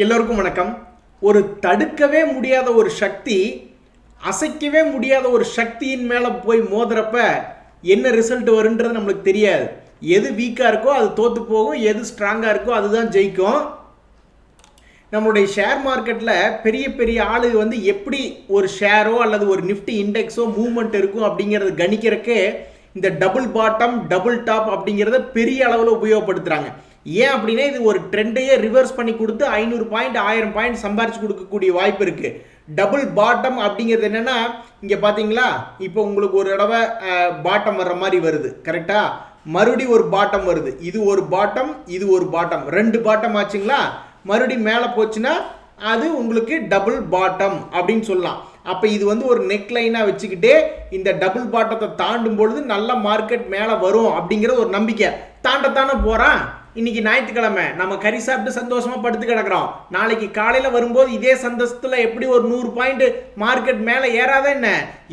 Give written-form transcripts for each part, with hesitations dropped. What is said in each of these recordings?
எல்லோருக்கும் வணக்கம். ஒரு தடுக்கவே முடியாத ஒரு சக்தி, அசைக்கவே முடியாத ஒரு சக்தியின் மேலே போய் மோதுறப்ப என்ன ரிசல்ட் வருன்றது நம்மளுக்கு தெரியாது. எது வீக்காக இருக்கோ அது தோற்று போகும், எது ஸ்ட்ராங்காக இருக்கோ அதுதான் ஜெயிக்கும். நம்மளுடைய ஷேர் மார்க்கெட்டில் பெரிய பெரிய ஆளுங்க வந்து எப்படி ஒரு ஷேரோ அல்லது ஒரு நிஃப்டி இண்டெக்ஸோ மூவ்மெண்ட் இருக்கும் அப்படிங்கிறது கணிக்கிறதுக்கு இந்த டபுள் பாட்டம் டபுள் டாப் அப்படிங்கிறத பெரிய அளவில் உபயோகப்படுத்துகிறாங்க. ஏன் அப்படின்னா இது ஒரு ட்ரெண்டையே ரிவர்ஸ் பண்ணி கொடுத்து 500 பாயிண்ட் 1000 பாயிண்ட் சம்பாரிச்சு கொடுக்கக்கூடிய வாய்ப்பு இருக்குது. டபுள் பாட்டம் அப்படிங்கிறது என்னென்னா, இங்கே பார்த்தீங்களா, இப்போ உங்களுக்கு ஒரு தடவை பாட்டம் வர்ற மாதிரி வருது கரெக்டாக, மறுபடியும் ஒரு பாட்டம் வருது, இது ஒரு பாட்டம் இது ஒரு பாட்டம், 2 பாட்டம் ஆச்சுங்களா, மறுபடியும் மேலே போச்சுன்னா அது உங்களுக்கு டபுள் பாட்டம் அப்படின்னு சொல்லலாம். அப்போ இது வந்து ஒரு நெக் லைனாக வச்சுக்கிட்டு இந்த டபுள் பாட்டத்தை தாண்டும் பொழுது நல்ல மார்க்கெட் மேலே வரும் அப்படிங்கிற ஒரு நம்பிக்கை. தாண்டத்தானே போகிறான். இன்னைக்கு ஞாயிற்றுக்கிழமை நம்ம கறி சாப்பிட்டு சந்தோஷமா படுத்து கிடக்கிறோம். நாளைக்கு காலையில் வரும்போது இதே சந்தோஷத்தில் எப்படி ஒரு 100 பாயிண்ட் மார்க்கெட் மேலே ஏறாத என்ன,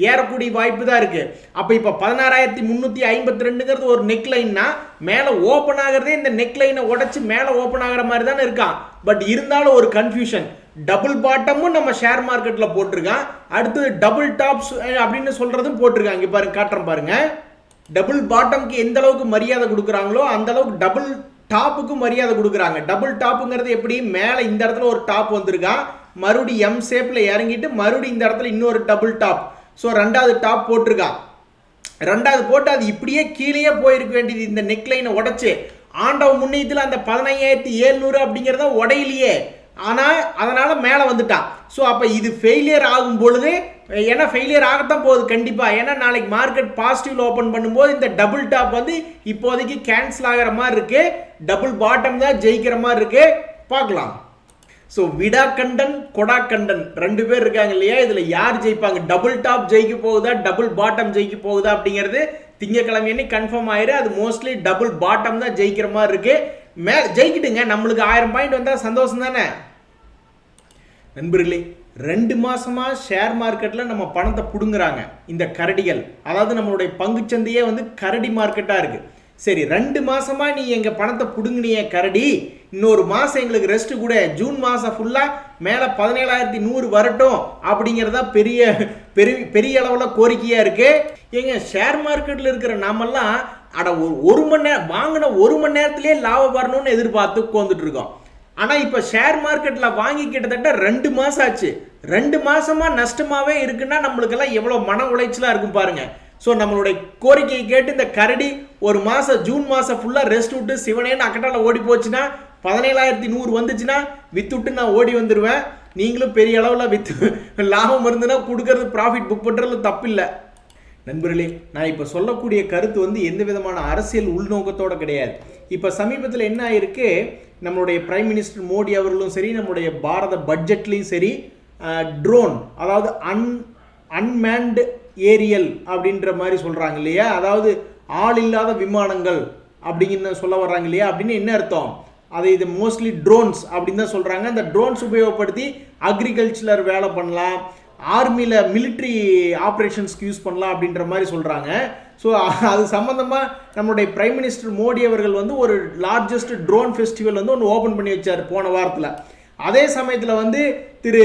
ஏறக்கூடிய வாய்ப்பு தான் இருக்கு. அப்போ இப்போ 16,352ங்கிறது ஒரு நெக் லைன்னா மேலே ஓப்பன் ஆகிறதே இந்த நெக் லைனை உடச்சி மேலே ஓப்பன் ஆகிற மாதிரி தானே இருக்கான். பட் இருந்தாலும் ஒரு கன்ஃபியூஷன். டபுள் பாட்டமும் நம்ம ஷேர் மார்க்கெட்டில் போட்டிருக்கான், அடுத்து டபுள் டாப்ஸ் அப்படின்னு சொல்றதும் போட்டிருக்காங்க. இங்கே பாருங்க, காட்டுறேன் பாருங்க. டபுள் பாட்டம்க்கு எந்த அளவுக்கு மரியாதை கொடுக்குறாங்களோ அந்த அளவுக்கு டபுள் டாப்புக்கு மரியாதை கொடுக்குறாங்க. டபுள் டாப்புங்கிறது எப்படி, மேலே இந்த இடத்துல ஒரு டாப் வந்திருக்கான், மறுபடியும் எம் ஷேப்பில் இறங்கிட்டு மறுபடியும் இந்த இடத்துல இன்னொரு டபுள் டாப், ஸோ 2வது டாப் போட்டிருக்கான். 2வது போட்டு அது இப்படியே கீழே போயிருக்க வேண்டியது இந்த நெக் லைனை உடைச்சு. ஆண்டவ முன்னியத்தில் அந்த 15,700 அப்படிங்கிறத உடையிலேயே, ஆனால் அதனால் மேலே வந்துட்டான். ஸோ அப்போ இது ஃபெயிலியர் ஆகும் பொழுது, ஏன்னா ஃபெயிலியர் ஆகத்தான் போகுது கண்டிப்பாக, ஏன்னா நாளைக்கு மார்க்கெட் பாசிட்டிவ்ல ஓப்பன் பண்ணும்போது இந்த டபுள் டாப் வந்து இப்போதைக்கு கேன்சல் ஆகிற மாதிரி இருக்கு, டபுள் பாட்டம் தான் ஜெயிக்கிற மாதிரி இருக்கு. பார்க்கலாம். ஸோ விடா கண்டன் கொடா கண்டன் 2 பேர் இருக்காங்க இல்லையா, இதில் யார் ஜெயிப்பாங்க, டபுள் டாப் ஜெயிக்க போகுதா டபுள் பாட்டம் ஜெயிக்க போகுதா அப்படிங்கிறது திங்கக்கிழமை அன்னைக்கு கன்ஃபார்ம் ஆயிரு. அது மோஸ்ட்லி டபுள் பாட்டம் தான் ஜெயிக்கிற மாதிரி இருக்கு. ஜெயிக்கிட்டுங்க, நம்மளுக்கு 1000 பாயிண்ட் வந்தால் சந்தோஷம் தானே நண்பர்களே. 2 மாசமா ஷேர் மார்க்கெட்டில் நம்ம பணத்தை பிடுங்குறாங்க இந்த கரடிகள். அதாவது நம்மளுடைய பங்குச்சந்தையே வந்து கரடி மார்க்கெட்டாக இருக்கு. சரி, 2 மாசமா நீ எங்கள் பணத்தை பிடுங்கினிய கரடி, இன்னொரு மாதம் எங்களுக்கு ரெஸ்ட் கூட, ஜூன் மாதம் ஃபுல்லாக மேலே 17,100 வரட்டும் அப்படிங்கிறதா பெரிய பெரிய பெரிய அளவில் கோரிக்கையாக இருக்கு. எங்க ஷேர் மார்க்கெட்டில் இருக்கிற நாமெல்லாம் அட ஒரு மணி நேரம் வாங்கின 1 மணி நேரத்திலே லாபம் வரணும்னு எதிர்பார்த்து உட்காந்துட்டு இருக்கோம். ஆனால் இப்போ ஷேர் மார்க்கெட்டில் வாங்கி கிட்டத்தட்ட 2 மாதம் ஆச்சு. 2 மாசமா நஷ்டமாகவே இருக்குன்னா நம்மளுக்கெல்லாம் எவ்வளோ மன உளைச்சலாக இருக்கும் பாருங்க. ஸோ நம்மளுடைய கோரிக்கையை கேட்டு இந்த கரடி ஒரு மாதம் ஜூன் மாதம் ஃபுல்லாக ரெஸ்ட் விட்டு சிவனேன்னு அக்கட்டால் ஓடி போச்சுன்னா 17,100 வந்துச்சுன்னா வித்து விட்டு நான் ஓடி வந்துடுவேன். நீங்களும் பெரிய அளவில் வித்து லாபம் இருந்துன்னா கொடுக்கறது ப்ராஃபிட் புக் பண்ணுறது தப்பு இல்லை நண்பர்களே. நான் இப்போ சொல்லக்கூடிய கருத்து வந்து எந்த விதமான அரசியல் உள்நோக்கத்தோடு கிடையாது. இப்போ சமீபத்தில் என்ன ஆயிருக்கு, நம்மளுடைய பிரைம் மினிஸ்டர் மோடி அவர்களும் சரி, நம்மளுடைய பாரத பட்ஜெட்லையும் சரி, ட்ரோன், அதாவது அன்மேன்டு ஏரியல் அப்படின்ற மாதிரி சொல்கிறாங்க இல்லையா, அதாவது ஆள் இல்லாத விமானங்கள் அப்படிங்கிற சொல்ல வர்றாங்க இல்லையா. அப்படின்னு என்ன அர்த்தம், அதை இது மோஸ்ட்லி ட்ரோன்ஸ் அப்படின்னு தான் சொல்கிறாங்க. அந்த ட்ரோன்ஸ் உபயோகப்படுத்தி அக்ரிகல்ச்சர் வேலை பண்ணலாம், ஆர்மியில் மிலிட்ரி ஆப்ரேஷன்ஸ்க்கு யூஸ் பண்ணலாம் அப்படின்ற மாதிரி சொல்கிறாங்க. ஸோ அது சம்மந்தமாக நம்மளுடைய பிரைம் மினிஸ்டர் மோடி அவர்கள் வந்து ஒரு லார்ஜஸ்ட் ட்ரோன் ஃபெஸ்டிவல் வந்து ஒன்று ஓப்பன் பண்ணி வச்சார் போன வாரத்தில். அதே சமயத்தில் வந்து திரு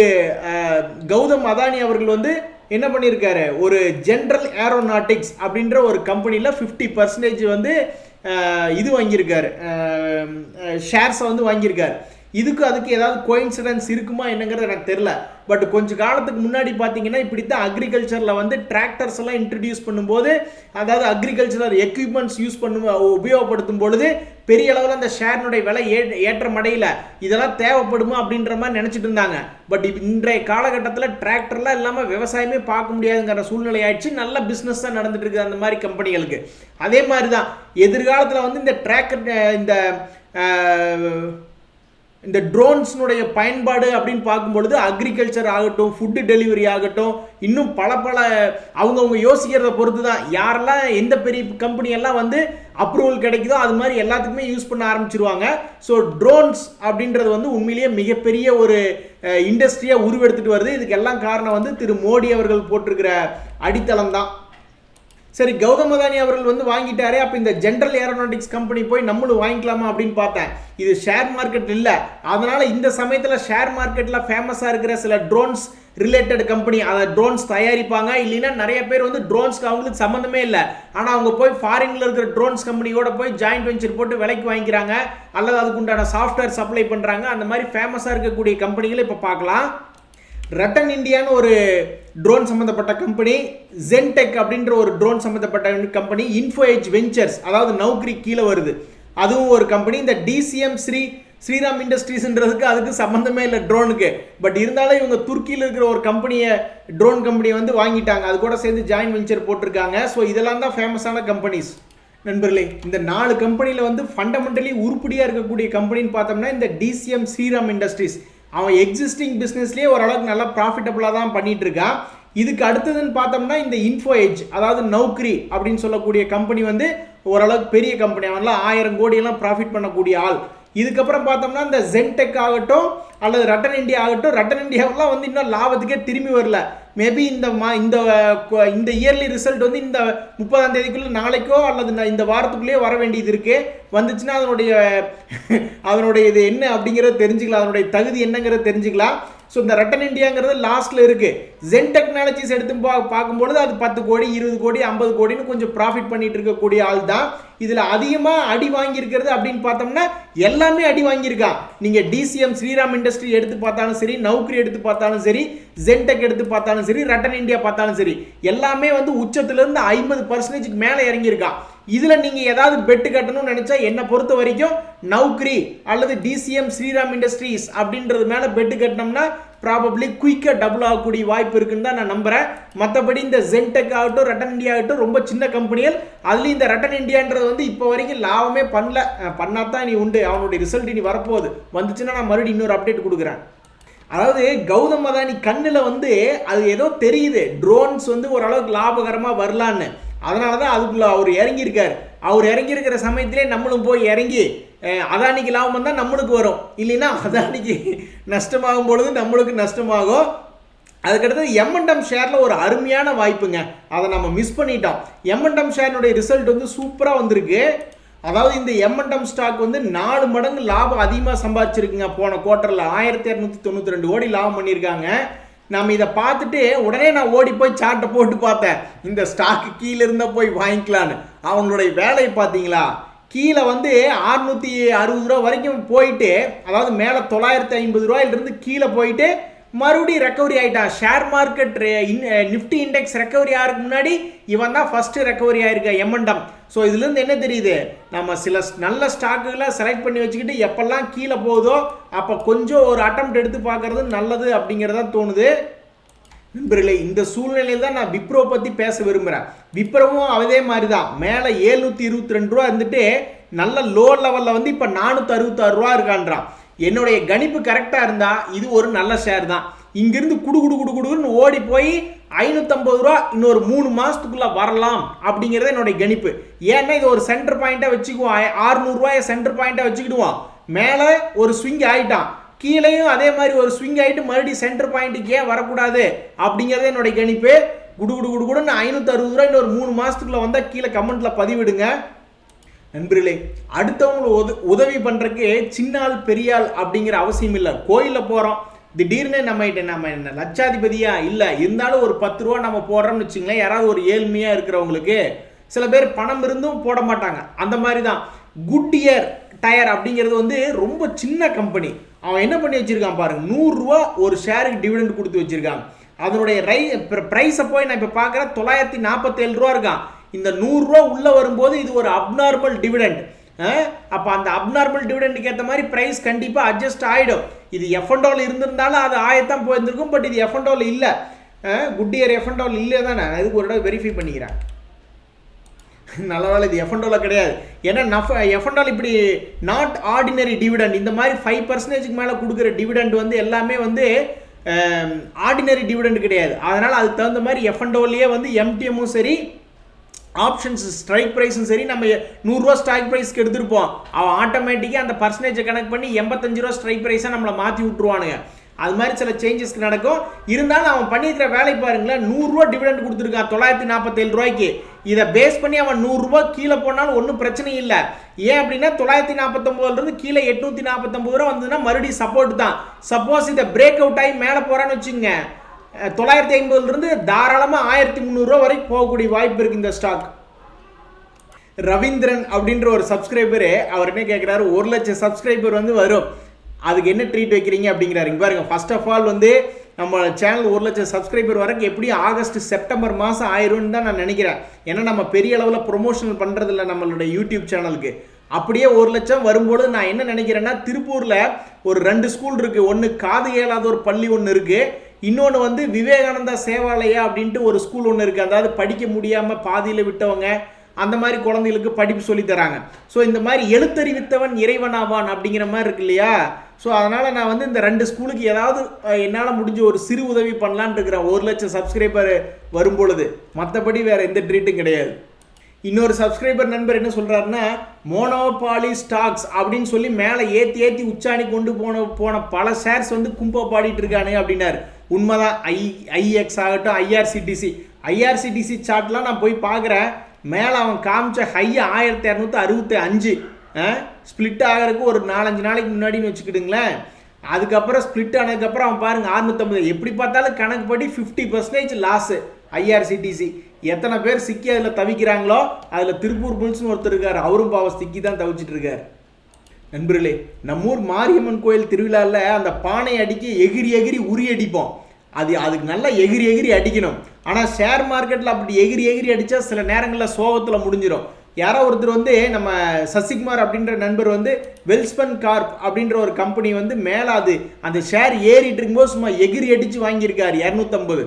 கௌதம் அதானி அவர்கள் வந்து என்ன பண்ணியிருக்காரு, ஒரு ஜென்ரல் ஏரோநாட்டிக்ஸ் அப்படின்ற ஒரு கம்பெனியில் 50% வந்து இது வாங்கியிருக்காரு, ஷேர்ஸை வந்து வாங்கியிருக்காரு. அதுக்கு ஏதாவது கோயின்சிடன்ஸ் இருக்குமா என்னங்கிறது எனக்கு தெரியல. பட் கொஞ்சம் காலத்துக்கு முன்னாடி பார்த்தீங்கன்னா இப்படித்தான் அக்ரிகல்ச்சரில் வந்து டிராக்டர்ஸ் எல்லாம் இன்ட்ரடியூஸ் பண்ணும்போது, அதாவது அக்ரிகல்ச்சரல் எக்யூப்மெண்ட்ஸ் யூஸ் உபயோகப்படுத்தும் பொழுது பெரிய அளவில் அந்த ஷேர்னுடைய விலை ஏற்றம் அடையல. இதெல்லாம் தேவைப்படுமா அப்படின்ற மாதிரி நினச்சிட்டு இருந்தாங்க. பட் இன்றைய காலகட்டத்தில் டிராக்டர்லாம் இல்லாமல் விவசாயமே பார்க்க முடியாதுங்கிற சூழ்நிலை ஆயிடுச்சு. நல்ல பிஸ்னஸ் தான் நடந்துட்டு இருக்குது அந்த மாதிரி கம்பெனிகளுக்கு. அதே மாதிரி தான் எதிர்காலத்தில் வந்து இந்த இந்த ட்ரோன்ஸ்னுடைய பயன்பாடு அப்படின்னு பார்க்கும்பொழுது அக்ரிகல்ச்சர் ஆகட்டும், ஃபுட்டு டெலிவரி ஆகட்டும், இன்னும் பல அவங்கவுங்க யோசிக்கிறத பொறுத்து தான். யாரெல்லாம் எந்த பெரிய கம்பெனியெல்லாம் வந்து அப்ரூவல் கிடைக்குதோ அது மாதிரி எல்லாத்துக்குமே யூஸ் பண்ண ஆரம்பிச்சிருவாங்க. ஸோ ட்ரோன்ஸ் அப்படின்றது வந்து உண்மையிலேயே மிகப்பெரிய ஒரு இண்டஸ்ட்ரியாக உருவெடுத்துட்டு வருது. இதுக்கு எல்லாம் காரணம் வந்து திரு மோடி அவர்கள் போட்டிருக்கிற அடித்தளம் தான். சரி கௌதம் அதானி அவர்கள் வந்து வாங்கிட்டாரே, அப்போ இந்த ஜென்ரல் ஏரோநாட்டிக்ஸ் கம்பெனி போய் நம்மளும் வாங்கிக்கலாமா அப்படின்னு பார்த்தேன். இது ஷேர் மார்க்கெட் இல்லை, அதனால இந்த சமயத்தில் ஷேர் மார்க்கெட்டில் ஃபேமஸாக இருக்கிற சில ட்ரோன்ஸ் ரிலேட்டட் கம்பெனி, அதை ட்ரோன்ஸ் தயாரிப்பாங்க. இல்லைன்னா நிறைய பேர் வந்து ட்ரோன்ஸ்க்கு அவங்களுக்கு சம்மந்தமே இல்லை, ஆனால் அவங்க போய் ஃபாரின்ல இருக்கிற ட்ரோன்ஸ் கம்பெனியோட போய் ஜாயிண்ட் வெஞ்சர் போட்டு விலைக்கு வாங்கிக்கிறாங்க, அல்லது அதுக்கு உண்டான சாஃப்ட்வேர் சப்ளை பண்ணுறாங்க. அந்த மாதிரி ஃபேமஸாக இருக்கக்கூடிய கம்பெனிகளை இப்போ பார்க்கலாம். ரட்டன் இண்டியான்னு ஒரு ட்ரோன் சம்மந்தப்பட்ட கம்பெனி, Zentech அப்படின்ற ஒரு ட்ரோன் சம்மந்தப்பட்ட கம்பெனி, Infoedgeshare அதாவது நௌக்ரி கீழே வருது, அதுவும் ஒரு கம்பெனி. இந்த DCMshriramind இண்டஸ்ட்ரீஸ்ன்றதுக்கு அதுக்கு சம்மந்தமே இல்லை ட்ரோனுக்கு. பட் இருந்தாலும் இவங்க துருக்கியில் இருக்கிற ஒரு கம்பெனியை, ட்ரோன் கம்பெனியை வந்து வாங்கிட்டாங்க, அது கூட சேர்ந்து ஜாயின்ட் வெஞ்சர் போட்டிருக்காங்க. ஸோ இதெல்லாம் தான் ஃபேமஸான கம்பெனிஸ். நண்பர்களே, இந்த 4 கம்பெனியில் வந்து ஃபண்டமெண்டலி உருப்படியாக இருக்கக்கூடிய கம்பெனின்னு பார்த்தோம்னா இந்த DCMshriramind இண்டஸ்ட்ரீஸ். அவன் எக்ஸிஸ்டிங் பிஸ்னஸ்லேயே ஓரளவுக்கு நல்லா ப்ராஃபிட்டபுளாக தான் பண்ணிட்டு இருக்கான். இதுக்கு அடுத்ததுன்னு பார்த்தோம்னா இந்த Infoedge அதாவது நௌக்ரி அப்படின்னு சொல்லக்கூடிய கம்பெனி வந்து ஓரளவுக்கு பெரிய கம்பெனி, அவன்லாம் 1000 கோடியெல்லாம் ப்ராஃபிட் பண்ணக்கூடிய ஆள். இதுக்கப்புறம் பார்த்தோம்னா இந்த Zentech ஆகட்டும் அல்லது Rattanindia ஆகட்டும், Rattanindiaவெல்லாம் வந்து இன்னும் லாபத்துக்கே திரும்பி வரல. மேபி இந்த இயர்லி ரிசல்ட் வந்து இந்த 30ஆம் தேதிக்குள்ள நாளைக்கோ அல்லது இந்த வாரத்துக்குள்ளேயே வர வேண்டியது இருக்கு. வந்துச்சுன்னா அதனுடைய இது என்ன அப்படிங்கிறத தெரிஞ்சுக்கலாம், அதனுடைய தகுதி என்னங்கிறத தெரிஞ்சுக்கலாம். ஸோ இந்த Rattanindiaங்கிறது லாஸ்ட்டில் இருக்குது. Zentechnologies எடுத்து பார்க்கும்பொழுது அது 10 கோடி 20 கோடி 50 கோடின்னு கொஞ்சம் ப்ராஃபிட் பண்ணிட்டு இருக்கக்கூடிய ஆள் தான். இதில் அதிகமாக அடி வாங்கியிருக்கிறது அப்படின்னு பார்த்தோம்னா எல்லாமே அடி வாங்கியிருக்கான். நீங்கள் DCMshriramind இண்டஸ்ட்ரி எடுத்து பார்த்தாலும் சரி, நௌக்ரி எடுத்து பார்த்தாலும் சரி, Zentech எடுத்து பார்த்தாலும் சரி, Rattanindia பார்த்தாலும் சரி, எல்லாமே வந்து உச்சத்திலிருந்து 50% மேலே இறங்கியிருக்கான். இதில் நீங்கள் ஏதாவது பெட்டு கட்டணும்னு நினச்சா என்னை பொறுத்த வரைக்கும் நௌக்ரி அல்லது DCMshriramind இண்டஸ்ட்ரீஸ் அப்படின்றது மேலே பெட்டு கட்டினோம்னா ப்ராபப்ளி குயிக்காக டபுள் ஆகக்கூடிய வாய்ப்பு இருக்குன்னு தான் நான் நம்புகிறேன். மற்றபடி இந்த Zentech ஆகட்டும் Rattanindia ஆகட்டும் ரொம்ப சின்ன கம்பெனிகள். அதுலேயும் இந்த Rattanindiaன்றது வந்து இப்போ வரைக்கும் லாபமே பண்ணாதான் நீ உண்டு, அவனுடைய ரிசல்ட் இனி வரப்போகுது. வந்துச்சுன்னா நான் மறுபடியும் இன்னொரு அப்டேட் கொடுக்குறேன். அதாவது கௌதம் அதானி கண்ணில் வந்து அது ஏதோ தெரியுது, ட்ரோன்ஸ் வந்து ஓரளவுக்கு லாபகரமாக வரலான்னு. அதனால தான் அதுக்குள்ள அவர் இறங்கியிருக்கார். அவர் இறங்கியிருக்கிற சமயத்திலே நம்மளும் போய் இறங்கி அதானிக்கு லாபம் வந்தால் நம்மளுக்கு வரும், இல்லைன்னா அதானிக்கு நஷ்டமாகும் பொழுது நம்மளுக்கு நஷ்டமாகும். அதுக்கடுத்தது M&M ஷேரில் ஒரு அருமையான வாய்ப்புங்க, அதை நம்ம மிஸ் பண்ணிட்டோம். M&M ஷேரினுடைய ரிசல்ட் வந்து சூப்பராக வந்திருக்கு. அதாவது இந்த M&M ஸ்டாக் வந்து 4 மடங்கு லாபம் அதிகமாக சம்பாதிச்சிருக்குங்க. போன குவார்ட்டரில் 1292 கோடி லாபம் பண்ணியிருக்காங்க. நம்ம இதை பார்த்துட்டு உடனே நான் ஓடி போய் சார்ட்டை போட்டு பார்த்தேன், இந்த ஸ்டாக்கு கீழே இருந்தால் போய் வாங்கிக்கலான்னு. அவங்களுடைய வேலையை பார்த்தீங்களா, கீழே வந்து 660 ரூபா வரைக்கும் போயிட்டு, அதாவது மேலே 950 ரூபாயிலிருந்து கீழே போயிட்டு மறுபடியும் ரெக்கவரி ஆகிட்டான். Share market Nifty index recovery ஆகிறதுக்கு முன்னாடி இவன் தான் ஃபஸ்ட்டு ரெக்கவரி ஆகிருக்க M&M. ஸோ இதுலேருந்து என்ன தெரியுது, நம்ம சில நல்ல ஸ்டாக்குகளை செலக்ட் பண்ணி வச்சுக்கிட்டு எப்பெல்லாம் கீழே போகுதோ அப்போ கொஞ்சம் ஒரு அட்டெம்ப்ட் எடுத்து பார்க்குறது நல்லது அப்படிங்கிறதா தோணுது. நண்பர்களே, இந்த சூழ்நிலையில் தான் நான் விப்ரோ பற்றி பேச விரும்புகிறேன். விப்ரோவும் அதே மாதிரி தான், மேலே 722 ரூபா இருந்துட்டு நல்ல லோ லெவலில் வந்து இப்போ 466 ரூபா இருக்கான்றான். என்னுடைய கணிப்பு கரெக்டாக இருந்தால் இது ஒரு நல்ல ஷேர் தான். இங்கிருந்து குடுன்னு ஓடி போய் 550 ரூபா இன்னொரு 3 மாதத்துக்குள்ளே வரலாம் அப்படிங்கிறத என்னுடைய கணிப்பு. ஏன்னா இது ஒரு சென்டர் பாயிண்ட்டாக வச்சுக்குவோம், 600 ரூபாயை சென்டர் பாயிண்ட்டாக வச்சுக்கிடுவோம். மேலே ஒரு ஸ்விங் ஆகிட்டான், கீழேயும் அதே மாதிரி ஒரு ஸ்விங் ஆகிட்டு மறுபடியும் சென்டர் பாயிண்ட்டுக்கு ஏன் வரக்கூடாது அப்படிங்கிறத என்னுடைய கணிப்பு. குடுன்னு 560 ரூபா இன்னொரு 3 மாதத்துக்குள்ளே வந்தால் கீழே கமெண்ட்டில் பதிவிடுங்க. நண்பர்களே, அடுத்தவங்களை உதவி பண்ணுறதுக்கு சின்னால் பெரியாள் அப்படிங்கிற அவசியம் இல்லை. கோயிலில் போகிறோம், திடீர்னு நம்ம என்ன லட்சாதிபதியா இல்லை, இருந்தாலும் ஒரு 10 ரூபா நம்ம போடுறோம்னு வச்சுங்களேன். யாராவது ஒரு ஏழ்மையாக இருக்கிறவங்களுக்கு சில பேர் பணம் இருந்தும் போட மாட்டாங்க. அந்த மாதிரி தான் Goodyear டயர் அப்படிங்கிறது வந்து ரொம்ப சின்ன கம்பெனி. அவன் என்ன பண்ணி வச்சிருக்கான் பாருங்க, 100 ரூபா ஒரு ஷேருக்கு டிவிடெண்ட் கொடுத்து வச்சிருக்காங்க. அதனுடைய ப்ரைஸை போய் நான் இப்போ பார்க்குறேன் 947 ரூபா இருக்கான். இந்த 100 ரூபா உள்ளே வரும்போது இது ஒரு அப்நார்மல் டிவிடெண்ட். அப்போ அந்த அப்நார்மல் டிவிடெண்டுக்கு ஏற்ற மாதிரி ப்ரைஸ் கண்டிப்பாக அட்ஜஸ்ட் ஆகிடும். இது F&Oவில் இருந்திருந்தாலும் அது ஆயத்தான் போயிருந்திருக்கும். பட் இது F&Oவில் இல்லை, Goodyear F&Oவில் இல்லை தானே. இதுக்கு ஒரு இடம் வெரிஃபை பண்ணிக்கிறேன். நல்ல வேலை இது F&Oவில் கிடையாது. ஏன்னா F&Oவில் இப்படி நாட் ஆர்டினரி டிவிடெண்ட், இந்த மாதிரி 5% மேலே கொடுக்குற டிவிடெண்ட் வந்து எல்லாமே வந்து ஆர்டினரி டிவிடெண்ட் கிடையாது. அதனால் அதுக்கு தகுந்த மாதிரி F&Oவிலேயே வந்து MTMமும் சரி, ஆப்ஷன்ஸ் ஸ்ட்ரைக் ப்ரைஸும் சரி, நம்ம 100 ரூபா ஸ்ட்ரைக் ப்ரைஸ்க்கு எடுத்துருப்போம். அவன் ஆட்டோமேட்டிக்காக அந்த பர்சன்டேஜை கணக்கு பண்ணி 85 ரூபா ஸ்ட்ரைக் ப்ரைஸாக நம்மளை மாற்றி விட்ருவானுங்க. அது மாதிரி சில சேஞ்சஸ்க்கு நடக்கும். இருந்தாலும் அவன் பண்ணியிருக்கிற வேலை பாருங்களேன், 100 ரூபா டிவிடெண்ட் கொடுத்துருக்கான் 947 ரூபாய்க்கு. இதை பேஸ் பண்ணி அவன் 100 ரூபா கீழே போனாலும் ஒன்றும் பிரச்சனை இல்லை. ஏன் அப்படின்னா 949 கீழே 849 ரூபா வந்ததுன்னா மறுபடியும் சப்போர்ட் தான். சப்போஸ் இதை பிரேக் அவுட் ஆகி மேலே போறான்னு வச்சுங்க, 950 தாராளமாக 1300 ரூபா வரைக்கும் போகக்கூடிய வாய்ப்பு இருக்கு இந்த ஸ்டாக். ரவீந்திரன் அப்படின்ற ஒரு சப்ஸ்கிரைபரு அவர் என்ன கேட்குறாரு, 1 லட்சம் சப்ஸ்கிரைபர் வரும், அதுக்கு என்ன ட்ரீட் வைக்கிறீங்க அப்படிங்கிறாரு. இங்கே பாருங்க, ஃபர்ஸ்ட் ஆஃப் ஆல் நம்ம சேனல் 1 லட்சம் சப்ஸ்கிரைபர் வரைக்கும் எப்படியும் ஆகஸ்ட் செப்டம்பர் மாதம் ஆயிரும்னு தான் நான் நினைக்கிறேன். ஏன்னா நம்ம பெரிய அளவில் ப்ரொமோஷன் பண்ணுறதில்ல நம்மளுடைய யூடியூப் சேனலுக்கு. அப்படியே 1 லட்சம் வரும்போது நான் என்ன நினைக்கிறேன்னா, திருப்பூரில் ஒரு 2 ஸ்கூல் இருக்குது. ஒன்று காது இயலாத ஒரு பள்ளி ஒன்று இருக்குது, இன்னொன்று விவேகானந்தா சேவாலயா அப்படின்ட்டு ஒரு ஸ்கூல் ஒன்று இருக்குது. அதாவது படிக்க முடியாமல் பாதியில் விட்டவங்க அந்த மாதிரி குழந்தைகளுக்கு படிப்பு சொல்லி தராங்க. ஸோ இந்த மாதிரி எழுத்தறிவித்தவன் இறைவனாவான் அப்படிங்கிற மாதிரி இருக்கு இல்லையா. ஸோ அதனால் நான் இந்த 2 ஸ்கூலுக்கு ஏதாவது என்னால் முடிஞ்ச ஒரு சிறு உதவி பண்ணலான்னு இருக்கிறேன் 1 லட்சம் சப்ஸ்கிரைபர் வரும்பொழுது. மற்றபடி வேறு எந்த ட்ரீட்டும் கிடையாது. இன்னொரு சப்ஸ்கிரைபர் நண்பர் என்ன சொல்கிறாருன்னா, மோனோபாலி ஸ்டாக்ஸ் அப்படின்னு சொல்லி மேலே ஏற்றி உச்சாணி கொண்டு போன பல ஷேர்ஸ் கும்பா பாடிட்டு இருக்கானு அப்படின்னாரு. உண்மைதான். ஐஎக்ஸ் ஆகட்டும், ஐஆர்சிடிசி சார்ட்லாம் நான் போய் பார்க்குறேன். மேலே அவன் காமிச்ச ஹையை 1265 ஸ்பிளிட் ஆகிறதுக்கு ஒரு 4-5 நாளைக்கு முன்னாடின்னு வச்சுக்கிட்டுங்களேன். அதுக்கப்புறம் ஸ்பிளிட் ஆனதுக்கப்புறம் அவன் பாருங்க 650. எப்படி பார்த்தாலும் கணக்குப்படி 50% லாஸு ஐஆர்சிடிசி. எத்தனை பேர் சிக்கி அதில் தவிக்கிறாங்களோ, அதில் திருப்பூர் புல்ஸ்னு ஒருத்தர் இருக்கார், அவரும் பாவம் சிக்கி தான் தவிச்சிட்டு இருக்கார். நண்பர்களே, நம்மூர் மாரியம்மன் கோயில் திருவிழாவில் அந்த பானை அடிக்க எகிரி உரி அடிப்போம். அதுக்கு நல்லா எகிரி அடிக்கணும். ஆனால் ஷேர் மார்க்கெட்டில் அப்படி எகிரி அடித்தா சில நேரங்களில் சோகத்தில் முடிஞ்சிடும். யாரோ ஒருத்தர் நம்ம சசிகுமார் அப்படின்ற நண்பர் வெல்ஸ்பன் கார்ப் அப்படின்ற ஒரு கம்பெனி மேலே அந்த ஷேர் ஏறிட்டு இருக்கும்போது சும்மா எகிரி அடித்து வாங்கியிருக்காரு 250.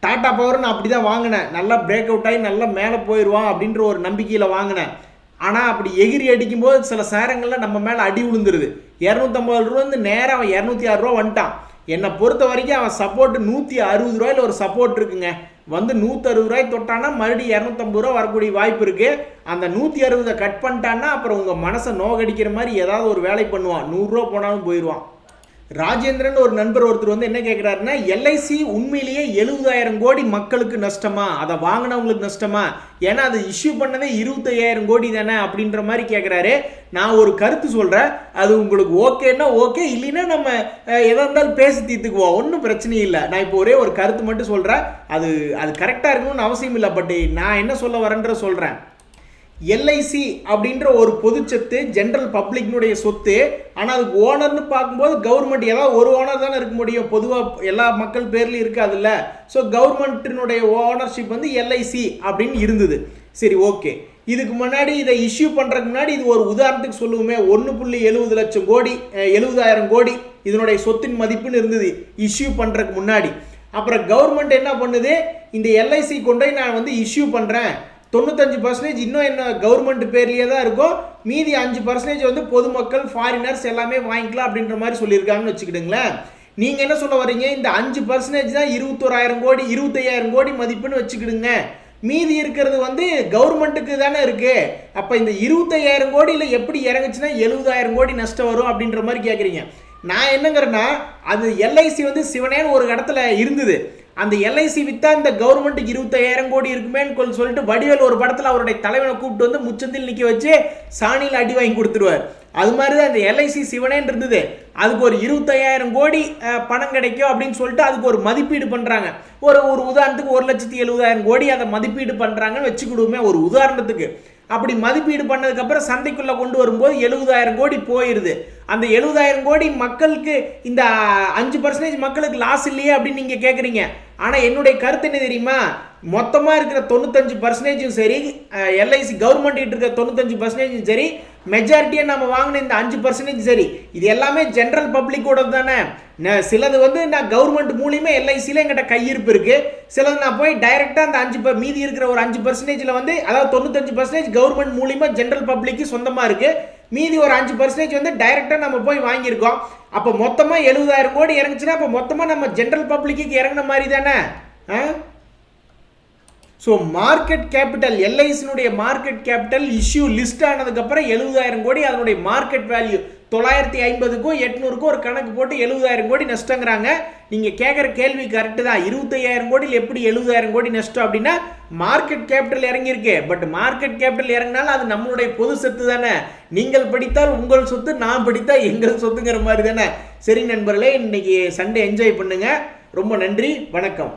டாடா பவர் நான் அப்படி தான் வாங்கினேன். நல்லா பிரேக் அவுட் ஆகி நல்லா மேலே போயிடுவான் அப்படின்ற ஒரு நம்பிக்கையில் வாங்கினேன். ஆனால் அப்படி எகிரி அடிக்கும்போது சில சேரங்களில் நம்ம மேலே அடி விழுந்துருது. 250 ரூபா நேராக அவன் 206 ரூபா வந்துட்டான். என்னை பொறுத்த வரைக்கும் அவன் சப்போர்ட் 160 ரூபாயில் ஒரு சப்போர்ட் இருக்குங்க. 160 ரூபாய் தொட்டானா மறுபடியும் 250 ரூபா வரக்கூடிய வாய்ப்பு இருக்கு. அந்த 160 கட் பண்ணிட்டான்னா அப்புறம் உங்கள் மனசை நோகடிக்கிற மாதிரி ஏதாவது ஒரு வேலை பண்ணுவான். 100 ரூபா போனாலும் போயிடுவான். ராஜேந்திரன் ஒரு நண்பர் ஒருத்தர் என்ன கேட்குறாருன்னா, எல்ஐசி உண்மையிலேயே 70,000 கோடி மக்களுக்கு நஷ்டமா, அதை வாங்கினவங்களுக்கு நஷ்டமா? ஏன்னா அது இஷ்யூ பண்ணதே 25,000 கோடி தானே அப்படின்ற மாதிரி கேட்குறாரு. நான் ஒரு கருத்து சொல்கிறேன், அது உங்களுக்கு ஓகேன்னா ஓகே, இல்லைன்னா நம்ம எதாக இருந்தாலும் பேசி தீர்த்துக்குவோம், ஒன்றும் பிரச்சனை இல்லை. நான் இப்போ ஒரே ஒரு கருத்து மட்டும் சொல்கிறேன், அது கரெக்டாக இருக்கணும்னு அவசியம் இல்லை. பட் நான் என்ன சொல்ல வரேன்ற சொல்கிறேன். எல்ஐசி அப்படின்ற ஒரு பொது சொத்து, ஜென்ரல் பப்ளிக்னுடைய சொத்து. ஆனால் அதுக்கு ஓனர்னு பார்க்கும்போது கவர்மெண்ட் ஏதாவது ஒரு ஓனர் தானே இருக்க முடியும். பொதுவாக எல்லா மக்கள் பேர்லையும் இருக்காதுல்ல. ஸோ கவர்மெண்ட்டினுடைய ஓனர்ஷிப் எல்ஐசி அப்படின்னு இருந்தது. சரி, ஓகே. இதுக்கு முன்னாடி இதை இஷ்யூ பண்ணுறதுக்கு முன்னாடி இது ஒரு உதாரணத்துக்கு சொல்லுவோமே, 1.70 லட்சம் கோடி 70,000 கோடி இதனுடைய சொத்தின் மதிப்புன்னு இருந்தது இஷ்யூ பண்ணுறதுக்கு முன்னாடி. அப்புறம் கவர்மெண்ட் என்ன பண்ணுது, இந்த எல்ஐசி கொண்டு நான் இஷ்யூ பண்ணுறேன், 95% இன்னும் என்ன கவர்மெண்ட் பேர்லேயே தான் இருக்கும், மீதி 5% பொதுமக்கள் ஃபாரினர்ஸ் எல்லாமே வாங்கிக்கலாம் அப்படின்ற மாதிரி சொல்லியிருக்காங்கன்னு வச்சுக்கிடுங்களேன். நீங்கள் என்ன சொல்ல வரீங்க, இந்த 5% தான் 21,000 கோடி 25,000 கோடி மதிப்புன்னு வச்சுக்கிடுங்க, மீதி இருக்கிறது கவர்மெண்ட்டுக்கு தானே இருக்கு. அப்போ இந்த 25,000 கோடியில் எப்படி இறங்குச்சுன்னா 70,000 கோடி நஷ்டம் வரும் அப்படின்ற மாதிரி கேட்குறீங்க. நான் என்னங்கிறேன்னா, அது எல்ஐசி சிவனேன்னு ஒரு இடத்துல இருந்தது. அந்த எல்ஐசி வித்தா இந்த கவர்மெண்ட்டுக்கு 25,000 கோடி இருக்குமேன்னு சொல்லிட்டு வடிவேல் ஒரு படத்தில் அவருடைய தலைவனை கூப்பிட்டு முச்சந்தில் நிற்க வச்சு சாணியில் அடி வாங்கி கொடுத்துருவார். அது மாதிரி தான் இந்த எல்ஐசி சிவனேன்னு இருந்தது. அதுக்கு ஒரு 25,000 கோடி பணம் கிடைக்கும் அப்படின்னு சொல்லிட்டு அதுக்கு ஒரு மதிப்பீடு பண்ணுறாங்க. ஒரு உதாரணத்துக்கு 1,70,000 கோடி அதை மதிப்பீடு பண்ணுறாங்கன்னு வச்சுக்கிடுவோமே ஒரு உதாரணத்துக்கு. அப்படி மதிப்பீடு பண்ணதுக்கப்புறம் சந்தைக்குள்ளே கொண்டு வரும்போது 70,000 கோடி போயிடுது. அந்த 70,000 கோடி மக்களுக்கு இந்த 5% மக்களுக்கு லாஸ் இல்லையே அப்படின்னு நீங்கள் கேட்குறீங்க. ஆனால் என்னுடைய கருத்து என்ன தெரியுமா, மொத்தமாக இருக்கிற 95% சரி, எல்ஐசி கவர்மெண்ட் இருக்கிற 95% சரி, மெஜாரிட்டியாக நம்ம வாங்கின இந்த 5% சரி, இது எல்லாமே ஜென்ரல் பப்ளிக்கோட தானே. சிலது நான் கவர்மெண்ட் மூலியமா எல்ஐசியில் எங்கிட்ட கையிருப்பு இருக்கு, சிலது நான் போய் டைரெக்டாக அந்த 5 மீதி இருக்கிற ஒரு 5%ல் அதாவது 95% கவர்மெண்ட் மூலியமா ஜென்ரல் பப்ளிக்கு சொந்தமாக இருக்கு, மீதி ஒரு 5% டைரெக்டாக நம்ம போய் வாங்கியிருக்கோம். அப்போ மொத்தமாக 70,000 கோடி இறங்குச்சுன்னா அப்போ மொத்தமாக நம்ம ஜென்ரல் பப்ளிக்கு இறங்கின மாதிரி தானே. ஸோ மார்க்கெட் கேபிட்டல், எல்ஐசினுடைய மார்க்கெட் கேபிட்டல் இஷ்யூ லிஸ்ட் ஆனதுக்கப்புறம் 70,000 கோடி அதனுடைய மார்க்கெட் வேல்யூ 950க்கும் 800க்கும் ஒரு கணக்கு போட்டு 70,000 கோடி நஷ்டங்கிறாங்க. நீங்கள் கேட்குற கேள்வி கரெக்டு தான். 25,000 கோடியில் எப்படி 70,000 கோடி நஷ்டம் அப்படின்னா மார்க்கெட் கேபிட்டல் இறங்கியிருக்கு. பட் மார்க்கெட் கேபிட்டல் இறங்கினாலும் அது நம்மளுடைய பொது சொத்து தானே. நீங்கள் படித்தால் உங்கள் சொத்து, நான் படித்தால் எங்கள் சொத்துங்கிற மாதிரி தானே. சரி நண்பர்களே, இன்னைக்கு சண்டே என்ஜாய் பண்ணுங்க. ரொம்ப நன்றி, வணக்கம்.